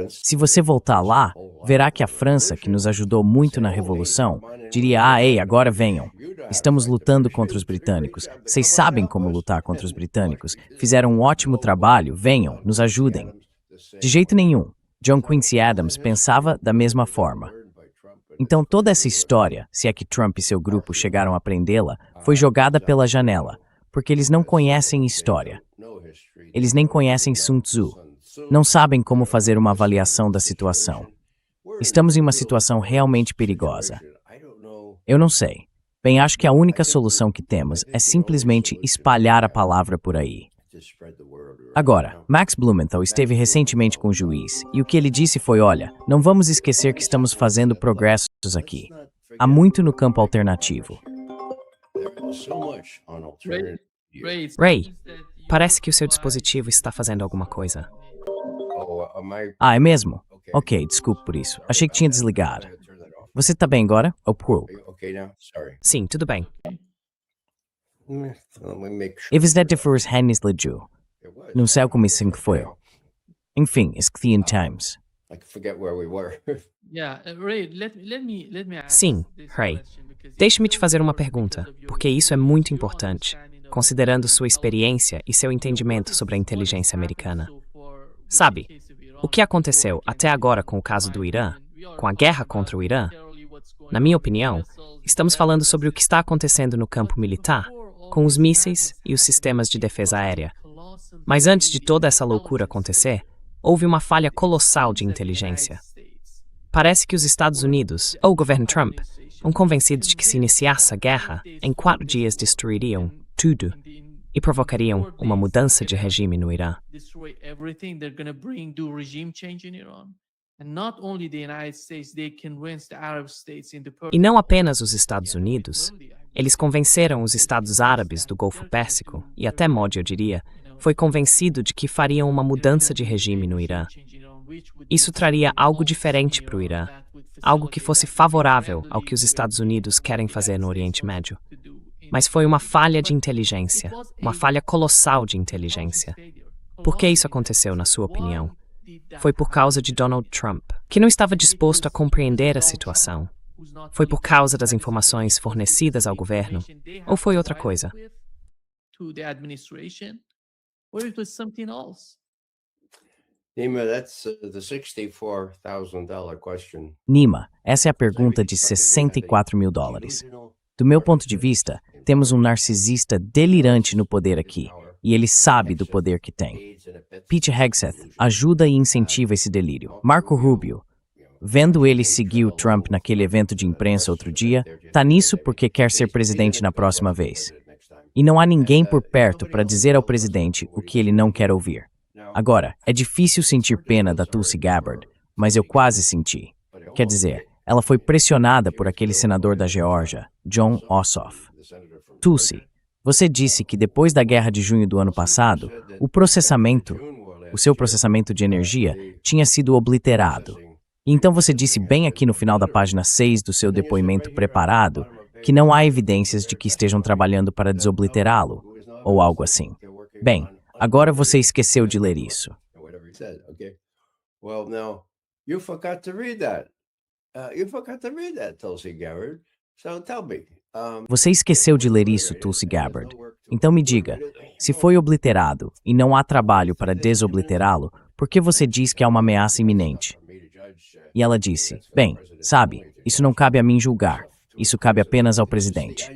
Se você voltar lá, verá que a França, que nos ajudou muito na Revolução, diria, ei, agora venham. Estamos lutando contra os britânicos. Vocês sabem como lutar contra os britânicos. Fizeram um ótimo trabalho, venham, nos ajudem. De jeito nenhum. John Quincy Adams pensava da mesma forma. Então toda essa história, se é que Trump e seu grupo chegaram a aprendê-la, foi jogada pela janela, porque eles não conhecem história. Eles nem conhecem Sun Tzu. Não sabem como fazer uma avaliação da situação. Estamos em uma situação realmente perigosa. Eu não sei. Bem, acho que a única solução que temos é simplesmente espalhar a palavra por aí. Agora, Max Blumenthal esteve recentemente com o juiz, e o que ele disse foi, olha, não vamos esquecer que estamos fazendo progressos aqui. Há muito no campo alternativo. Ray, parece que o seu dispositivo está fazendo alguma coisa. Ah, é mesmo? Ok, desculpe por isso. Achei que tinha desligado. Você tá bem agora? Sim, tudo bem. Eles devem Hennis Leju. Não sei como isso foi. Enfim, Escthian Times. Sim, Ray. Deixe-me te fazer uma pergunta, porque isso é muito importante, considerando sua experiência e seu entendimento sobre a inteligência americana. Sabe, o que aconteceu até agora com o caso do Irã, com a guerra contra o Irã? Na minha opinião, estamos falando sobre o que está acontecendo no campo militar, com os mísseis e os sistemas de defesa aérea. Mas antes de toda essa loucura acontecer, houve uma falha colossal de inteligência. Parece que os Estados Unidos, ou o governo Trump, estão convencidos de que se iniciasse a guerra, em 4 dias destruiriam tudo e provocariam uma mudança de regime no Irã. E não apenas os Estados Unidos, eles convenceram os Estados Árabes do Golfo Pérsico, e até Modi, eu diria, foi convencido de que fariam uma mudança de regime no Irã. Isso traria algo diferente para o Irã, algo que fosse favorável ao que os Estados Unidos querem fazer no Oriente Médio. Mas foi uma falha de inteligência, uma falha colossal de inteligência. Por que isso aconteceu, na sua opinião? Foi por causa de Donald Trump, que não estava disposto a compreender a situação. Foi por causa das informações fornecidas ao governo? Ou foi outra coisa? Nima, essa é a pergunta de $64 mil. Do meu ponto de vista, temos um narcisista delirante no poder aqui, e ele sabe do poder que tem. Pete Hegseth ajuda e incentiva esse delírio. Marco Rubio, vendo ele seguir o Trump naquele evento de imprensa outro dia, tá nisso porque quer ser presidente na próxima vez. E não há ninguém por perto para dizer ao presidente o que ele não quer ouvir. Agora, é difícil sentir pena da Tulsi Gabbard, mas eu quase senti. Quer dizer, ela foi pressionada por aquele senador da Geórgia, Jon Ossoff. Tulsi, você disse que depois da guerra de junho do ano passado, o seu processamento de energia tinha sido obliterado. E então você disse bem aqui no final da página 6 do seu depoimento preparado que não há evidências de que estejam trabalhando para desobliterá-lo, ou algo assim. Bem, agora você esqueceu de ler isso. Você esqueceu de ler isso, Tulsi Gabbard. Então me diga, se foi obliterado e não há trabalho para desobliterá-lo, por que você diz que há uma ameaça iminente? E ela disse, bem, sabe, isso não cabe a mim julgar, isso cabe apenas ao presidente.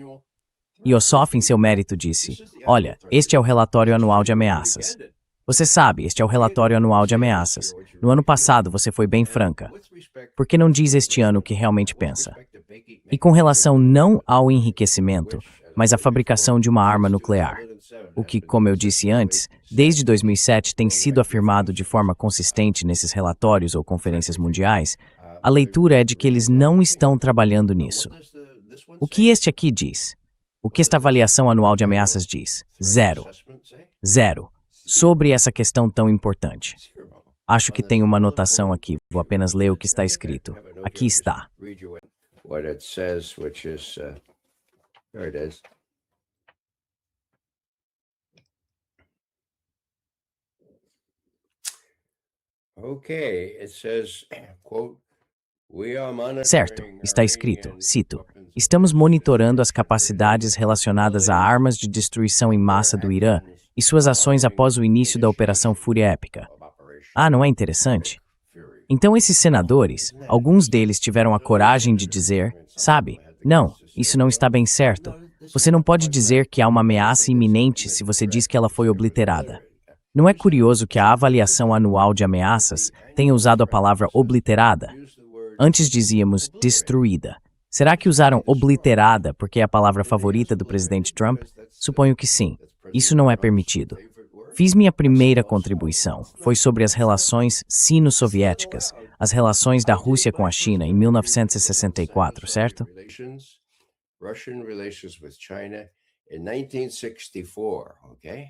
E Ossoff, em seu mérito, disse, olha, este é o relatório anual de ameaças. Você sabe, este é o relatório anual de ameaças. No ano passado você foi bem franca. Por que não diz este ano o que realmente pensa? E com relação não ao enriquecimento, mas à fabricação de uma arma nuclear. O que, como eu disse antes, desde 2007 tem sido afirmado de forma consistente nesses relatórios ou conferências mundiais, a leitura é de que eles não estão trabalhando nisso. O que este aqui diz? O que esta avaliação anual de ameaças diz? Zero. Zero. Sobre essa questão tão importante. Acho que tem uma anotação aqui, vou apenas ler o que está escrito. Aqui está. What it says, which is, there it is. Okay, it says, quote, we are monitoring Certo, está escrito, cito, estamos monitorando as capacidades relacionadas a armas de destruição em massa do Irã e suas ações após o início da Operação Fúria Épica. Ah, não é interessante? Então esses senadores, alguns deles tiveram a coragem de dizer, sabe, não, isso não está bem certo. Você não pode dizer que há uma ameaça iminente se você diz que ela foi obliterada. Não é curioso que a avaliação anual de ameaças tenha usado a palavra obliterada? Antes dizíamos destruída. Será que usaram obliterada porque é a palavra favorita do presidente Trump? Suponho que sim. Isso não é permitido. Fiz minha primeira contribuição. Foi sobre as relações sino-soviéticas, as relações da Rússia com a China em 1964, certo? Russian relations with China in 1964, okay?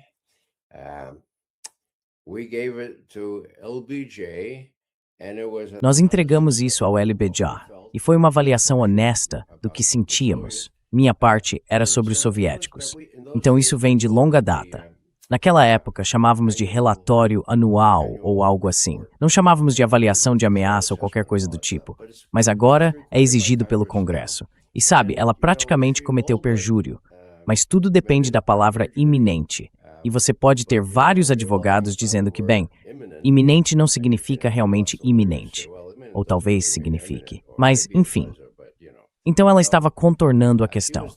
We gave it to LBJ and it was Nós entregamos isso ao LBJ e foi uma avaliação honesta do que sentíamos. Minha parte era sobre os soviéticos. Então isso vem de longa data. Naquela época, chamávamos de relatório anual ou algo assim. Não chamávamos de avaliação de ameaça ou qualquer coisa do tipo. Mas agora é exigido pelo Congresso. E sabe, ela praticamente cometeu perjúrio. Mas tudo depende da palavra iminente. E você pode ter vários advogados dizendo que, bem, iminente não significa realmente iminente. Ou talvez signifique. Mas, enfim. Então ela estava contornando a questão.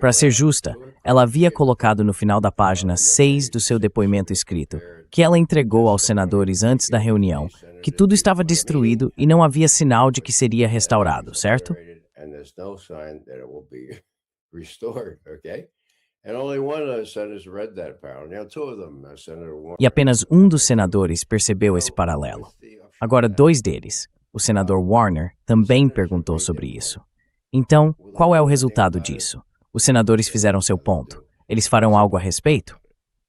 Para ser justa, ela havia colocado no final da página 6 do seu depoimento escrito, que ela entregou aos senadores antes da reunião, que tudo estava destruído e não havia sinal de que seria restaurado, certo? E apenas um dos senadores percebeu esse paralelo. Agora, dois deles, o senador Warner, também perguntou sobre isso. Então, qual é o resultado disso? Os senadores fizeram seu ponto. Eles farão algo a respeito?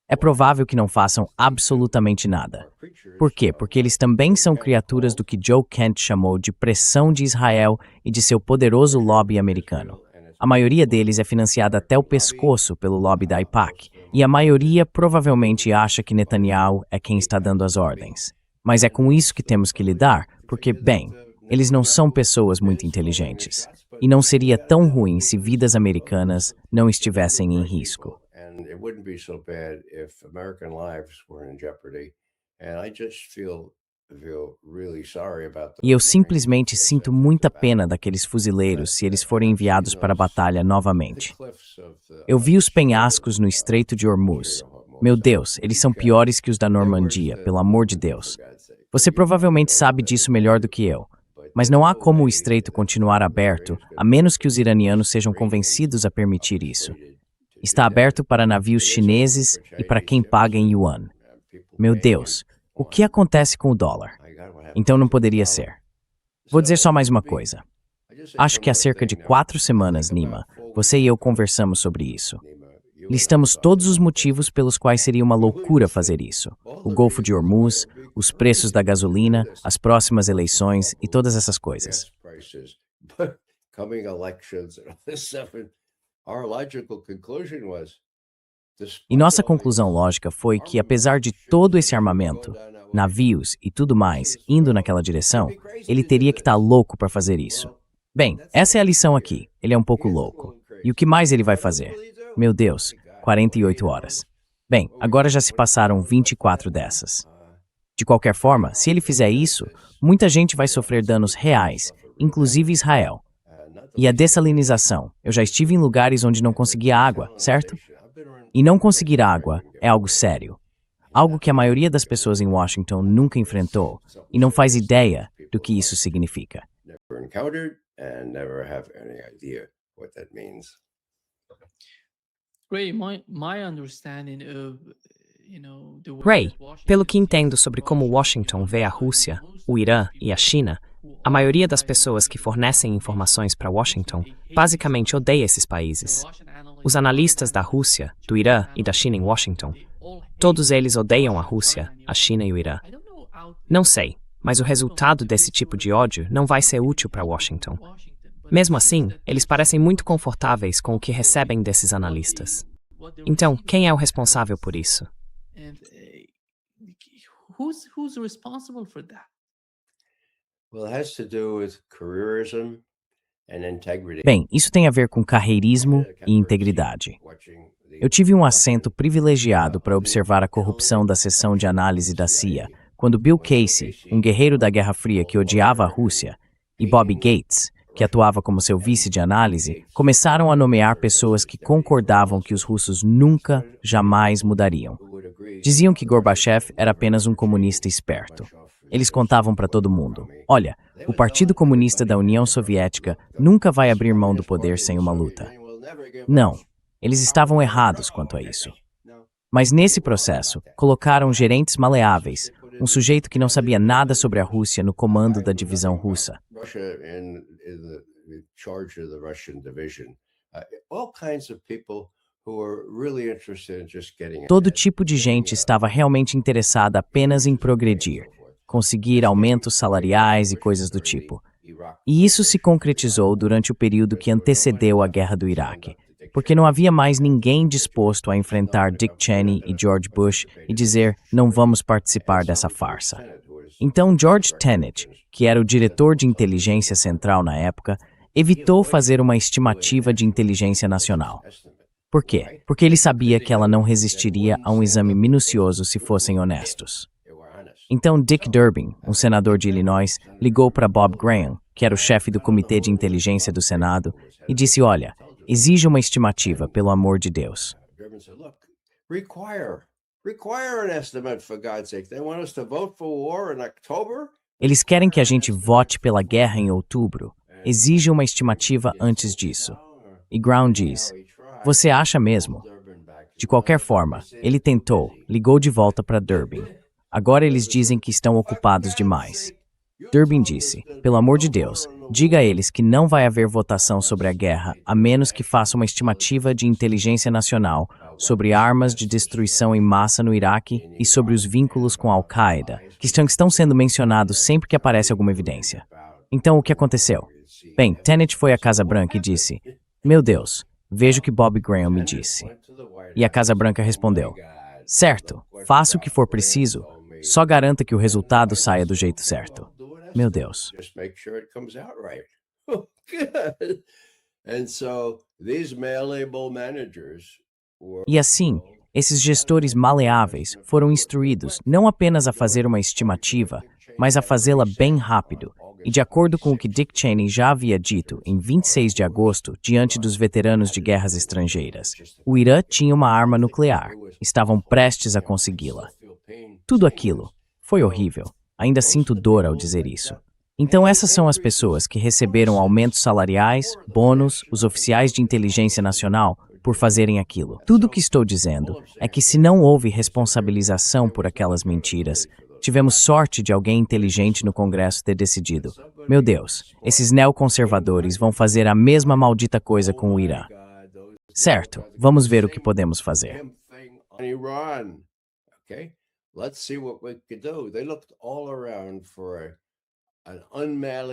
É provável que não façam absolutamente nada. Por quê? Porque eles também são criaturas do que Joe Kent chamou de pressão de Israel e de seu poderoso lobby americano. A maioria deles é financiada até o pescoço pelo lobby da AIPAC, e a maioria provavelmente acha que Netanyahu é quem está dando as ordens. Mas é com isso que temos que lidar, porque, bem, eles não são pessoas muito inteligentes. E não seria tão ruim se vidas americanas não estivessem em risco. E eu simplesmente sinto muita pena daqueles fuzileiros se eles forem enviados para a batalha novamente. Eu vi os penhascos no Estreito de Hormuz. Meu Deus, eles são piores que os da Normandia, pelo amor de Deus. Você provavelmente sabe disso melhor do que eu. Mas não há como o estreito continuar aberto, a menos que os iranianos sejam convencidos a permitir isso. Está aberto para navios chineses e para quem paga em yuan. Meu Deus, o que acontece com o dólar? Então não poderia ser. Vou dizer só mais uma coisa. Acho que há cerca de 4 semanas, Nima, você e eu conversamos sobre isso. Listamos todos os motivos pelos quais seria uma loucura fazer isso. O Golfo de Hormuz, os preços da gasolina, as próximas eleições e todas essas coisas. E nossa conclusão lógica foi que, apesar de todo esse armamento, navios e tudo mais indo naquela direção, ele teria que estar louco para fazer isso. Bem, essa é a lição aqui. Ele é um pouco louco. E o que mais ele vai fazer? Meu Deus, 48 horas. Bem, agora já se passaram 24 dessas. De qualquer forma, se ele fizer isso, muita gente vai sofrer danos reais, inclusive Israel. E a dessalinização. Eu já estive em lugares onde não conseguia água, certo? E não conseguir água é algo sério. Algo que a maioria das pessoas em Washington nunca enfrentou e não faz ideia do que isso significa. Ray, pelo que entendo sobre como Washington vê a Rússia, o Irã e a China, a maioria das pessoas que fornecem informações para Washington basicamente odeia esses países. Os analistas da Rússia, do Irã e da China em Washington, todos eles odeiam a Rússia, a China e o Irã. Não sei, mas o resultado desse tipo de ódio não vai ser útil para Washington. Mesmo assim, eles parecem muito confortáveis com o que recebem desses analistas. Então, quem é o responsável por isso? Who's responsible for that? Bem, isso tem a ver com carreirismo e integridade. Eu tive um assento privilegiado para observar a corrupção da seção de análise da CIA, quando Bill Casey, um guerreiro da Guerra Fria que odiava a Rússia, e Bobby Gates, que atuava como seu vice de análise, começaram a nomear pessoas que concordavam que os russos nunca, jamais mudariam. Diziam que Gorbachev era apenas um comunista esperto. Eles contavam para todo mundo: olha, o Partido Comunista da União Soviética nunca vai abrir mão do poder sem uma luta. Não, eles estavam errados quanto a isso. Mas nesse processo, colocaram gerentes maleáveis, um sujeito que não sabia nada sobre a Rússia no comando da divisão russa. Todo tipo de gente estava realmente interessada apenas em progredir, conseguir aumentos salariais e coisas do tipo. E isso se concretizou durante o período que antecedeu a Guerra do Iraque, porque não havia mais ninguém disposto a enfrentar Dick Cheney e George Bush e dizer: não vamos participar dessa farsa. Então George Tenet, que era o diretor de inteligência central na época, evitou fazer uma estimativa de inteligência nacional. Por quê? Porque ele sabia que ela não resistiria a um exame minucioso se fossem honestos. Então Dick Durbin, um senador de Illinois, ligou para Bob Graham, que era o chefe do Comitê de Inteligência do Senado, e disse: olha, exige uma estimativa, pelo amor de Deus. Eles querem que a gente vote pela guerra em outubro. Exige uma estimativa antes disso. E Graham diz: você acha mesmo? De qualquer forma, ele tentou, ligou de volta para Durbin. Agora eles dizem que estão ocupados demais. Durbin disse: pelo amor de Deus, diga a eles que não vai haver votação sobre a guerra, a menos que faça uma estimativa de inteligência nacional sobre armas de destruição em massa no Iraque e sobre os vínculos com Al-Qaeda, que estão sendo mencionados sempre que aparece alguma evidência. Então, o que aconteceu? Bem, Tenet foi à Casa Branca e disse: meu Deus, veja o que Bob Graham me disse. E a Casa Branca respondeu: certo, faça o que for preciso, só garanta que o resultado saia do jeito certo. Meu Deus. E assim, esses gestores maleáveis foram instruídos não apenas a fazer uma estimativa, mas a fazê-la bem rápido. E de acordo com o que Dick Cheney já havia dito em 26 de agosto, diante dos veteranos de guerras estrangeiras, o Irã tinha uma arma nuclear. Estavam prestes a consegui-la. Tudo aquilo foi horrível. Ainda sinto dor ao dizer isso. Então essas são as pessoas que receberam aumentos salariais, bônus, os oficiais de inteligência nacional, por fazerem aquilo. Tudo o que estou dizendo é que se não houve responsabilização por aquelas mentiras, tivemos sorte de alguém inteligente no Congresso ter decidido: meu Deus, esses neoconservadores vão fazer a mesma maldita coisa com o Irã. Certo, vamos ver o que podemos fazer.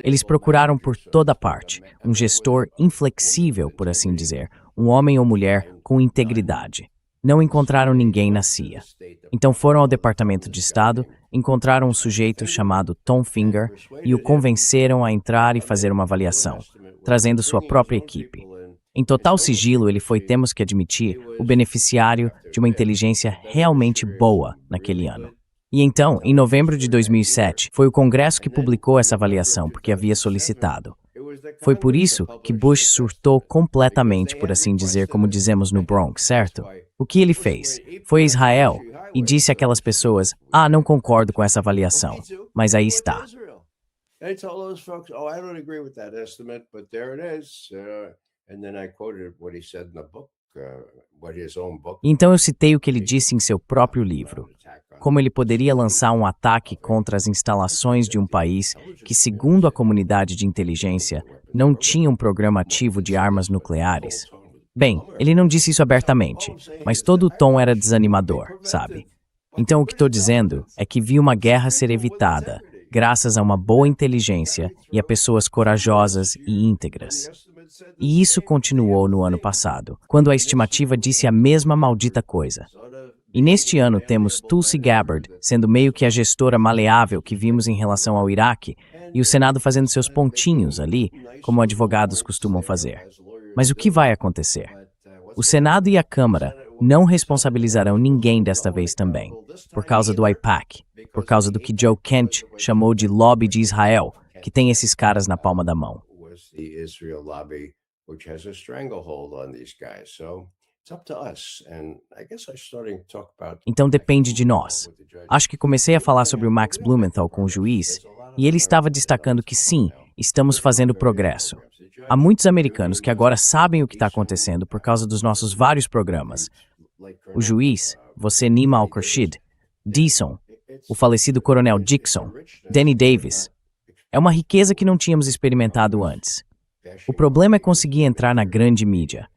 Eles procuraram por toda parte um gestor inflexível, por assim dizer, um homem ou mulher com integridade. Não encontraram ninguém na CIA. Então foram ao Departamento de Estado, encontraram um sujeito chamado Tom Finger e o convenceram a entrar e fazer uma avaliação, trazendo sua própria equipe. Em total sigilo, ele foi, temos que admitir, o beneficiário de uma inteligência realmente boa naquele ano. E então, em novembro de 2007, foi o Congresso que publicou essa avaliação, porque havia solicitado. Foi por isso que Bush surtou completamente, por assim dizer, como dizemos no Bronx, certo? O que ele fez? Foi a Israel e disse àquelas pessoas: não concordo com essa avaliação, mas aí está. Então eu citei o que ele disse em seu próprio livro. Como ele poderia lançar um ataque contra as instalações de um país que, segundo a comunidade de inteligência, não tinha um programa ativo de armas nucleares. Bem, ele não disse isso abertamente, mas todo o tom era desanimador, sabe? Então o que estou dizendo é que vi uma guerra ser evitada, graças a uma boa inteligência e a pessoas corajosas e íntegras. E isso continuou no ano passado, quando a estimativa disse a mesma maldita coisa. E neste ano temos Tulsi Gabbard sendo meio que a gestora maleável que vimos em relação ao Iraque, e o Senado fazendo seus pontinhos ali, como advogados costumam fazer. Mas o que vai acontecer? O Senado e a Câmara não responsabilizarão ninguém desta vez também, por causa do AIPAC, por causa do que Joe Kent chamou de lobby de Israel, que tem esses caras na palma da mão. Was the Israel lobby, which has a stranglehold on these guys. So it's up to us. And I guess I'm starting to talk about. Então depende de nós. Acho que comecei a falar sobre o Max Blumenthal com o juiz, e ele estava destacando que sim, estamos fazendo progresso. Há muitos americanos que agora sabem o que está acontecendo por causa dos nossos vários programas. O juiz, você Nima Al-Khurshid, Deason, o falecido coronel Dixon, Danny Davis. É uma riqueza que não tínhamos experimentado antes. O problema é conseguir entrar na grande mídia.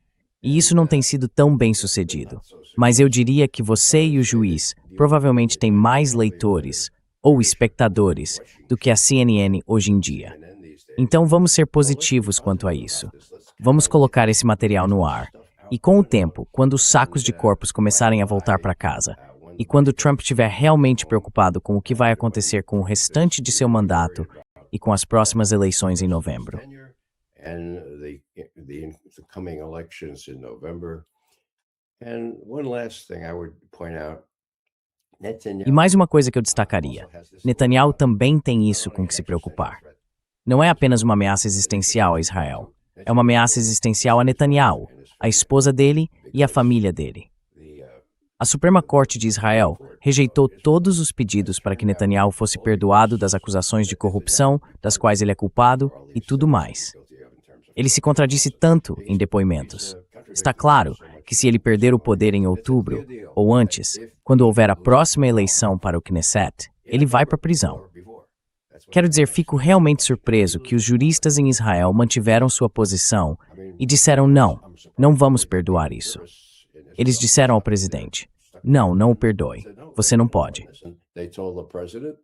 E isso não tem sido tão bem sucedido. Mas eu diria que você e o juiz provavelmente têm mais leitores ou espectadores do que a CNN hoje em dia. Então vamos ser positivos quanto a isso. Vamos colocar esse material no ar. E com o tempo, quando os sacos de corpos começarem a voltar para casa, e quando Trump estiver realmente preocupado com o que vai acontecer com o restante de seu mandato e com as próximas eleições em novembro. And the coming elections in November. And one last thing I would point out. E mais uma coisa que eu destacaria. Netanyahu também tem isso com que se preocupar. Não é apenas uma ameaça existencial a Israel. É uma ameaça existencial a Netanyahu, a esposa dele e a família dele. A Suprema Corte de Israel rejeitou todos os pedidos para que Netanyahu fosse perdoado das acusações de corrupção, das quais ele é culpado, e tudo mais. Ele se contradisse tanto em depoimentos. Está claro que se ele perder o poder em outubro, ou antes, quando houver a próxima eleição para o Knesset, ele vai para a prisão. Quero dizer, fico realmente surpreso que os juristas em Israel mantiveram sua posição e disseram não vamos perdoar isso. Eles disseram ao presidente, não o perdoe, você não pode. They told the president,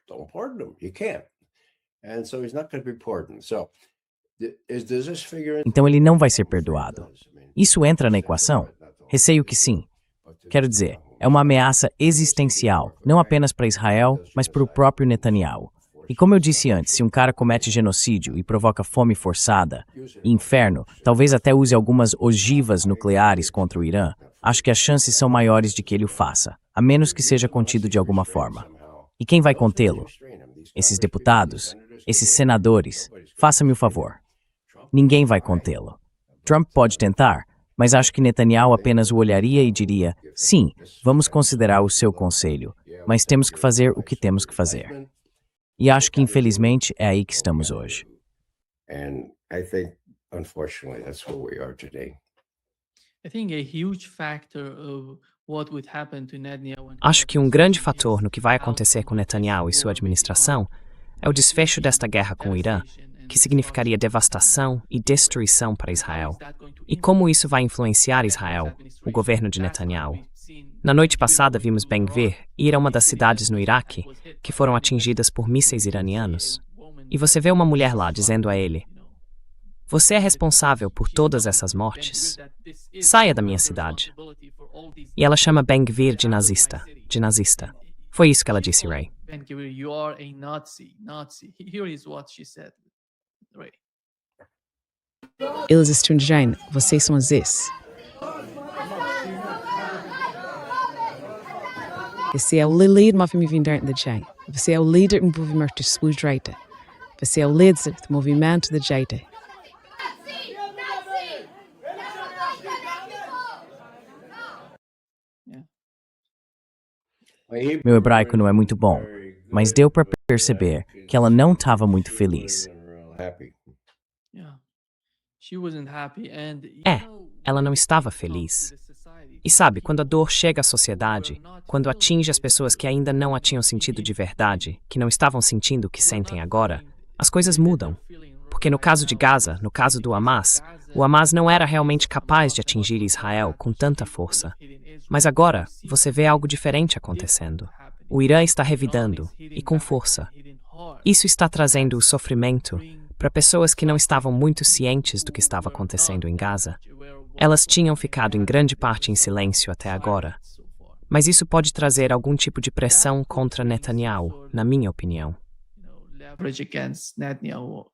don't pardon him, you can't. And so he's not going to be pardoned. So does this figure in? Então ele não vai ser perdoado. Isso entra na equação? Receio que sim. Quero dizer, é uma ameaça existencial, não apenas para Israel, mas para o próprio Netanyahu. E como eu disse antes, se um cara comete genocídio e provoca fome forçada e inferno, talvez até use algumas ogivas nucleares contra o Irã, acho que as chances são maiores de que ele o faça, a menos que seja contido de alguma forma. E quem vai contê-lo? Esses deputados? Esses senadores? Faça-me o favor. Ninguém vai contê-lo. Trump pode tentar, mas acho que Netanyahu apenas o olharia e diria, sim, vamos considerar o seu conselho, mas temos que fazer o que temos que fazer. E acho que, infelizmente, é aí que estamos hoje. And I think, unfortunately, that's where we are today. I think a huge factor of what would happen to Netanyahu and Acho que um grande fator no que vai acontecer com Netanyahu e sua administração é o desfecho desta guerra com o Irã, que significaria devastação e destruição para Israel. E como isso vai influenciar Israel, o governo de Netanyahu? Na noite passada vimos Ben-Gvir ir a uma das cidades no Iraque que foram atingidas por mísseis iranianos. E você vê uma mulher lá dizendo a ele, você é responsável por todas essas mortes? Saia da minha cidade. E ela chama Ben-Gvir de nazista. Foi isso que ela disse, Ray. Ben-Gvir, you are a Nazi. Here is what she said. Ray. Eles estão dizendo, vocês são esses. Você é o líder do movimento da direita. Você é o líder do movimento da direita. Você é o líder do movimento da direita. Meu hebraico não é muito bom, mas deu para perceber que ela não estava muito feliz. Yeah. She wasn't happy and Ela não estava feliz. E sabe, quando a dor chega à sociedade, quando atinge as pessoas que ainda não a tinham sentido de verdade, que não estavam sentindo o que sentem agora, as coisas mudam. Porque no caso de Gaza, no caso do Hamas, o Hamas não era realmente capaz de atingir Israel com tanta força. Mas agora, você vê algo diferente acontecendo. O Irã está revidando, e com força. Isso está trazendo o sofrimento para pessoas que não estavam muito cientes do que estava acontecendo em Gaza. Elas tinham ficado em grande parte em silêncio até agora. Mas isso pode trazer algum tipo de pressão contra Netanyahu, na minha opinião. leverage against Netanyahu,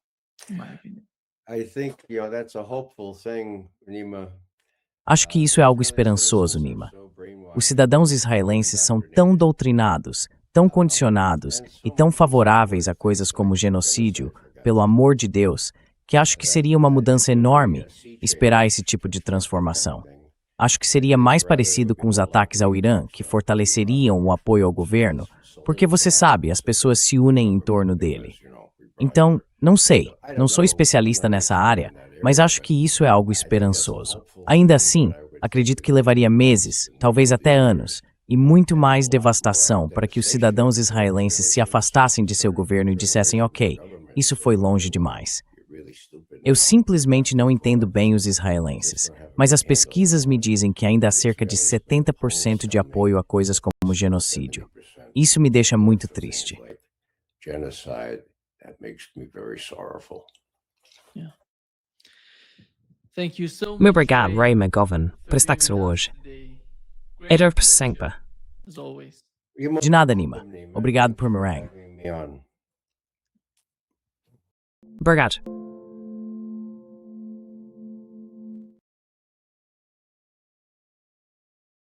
in my opinion. I think, that's a hopeful thing, Nima. Acho que isso é algo esperançoso, Nima. Os cidadãos israelenses são tão doutrinados, tão condicionados e tão favoráveis a coisas como genocídio, pelo amor de Deus, que acho que seria uma mudança enorme esperar esse tipo de transformação. Acho que seria mais parecido com os ataques ao Irã, que fortaleceriam o apoio ao governo, porque você sabe, as pessoas se unem em torno dele. Então, não sei, não sou especialista nessa área, mas acho que isso é algo esperançoso. Ainda assim, acredito que levaria meses, talvez até anos, e muito mais devastação para que os cidadãos israelenses se afastassem de seu governo e dissessem: ok, isso foi longe demais. Eu simplesmente não entendo bem os israelenses, mas as pesquisas me dizem que ainda há cerca de 70% de apoio a coisas como genocídio. Isso me deixa muito triste. Genocide, that makes me very sorrowful. Thank you so Muito much, obrigado, Ray, Ray McGovern, for por estar aqui giving us hoje. today. Era Great sempre. information, as always. De nada, Nima. Obrigado por Meringue. Having me on. Obrigado.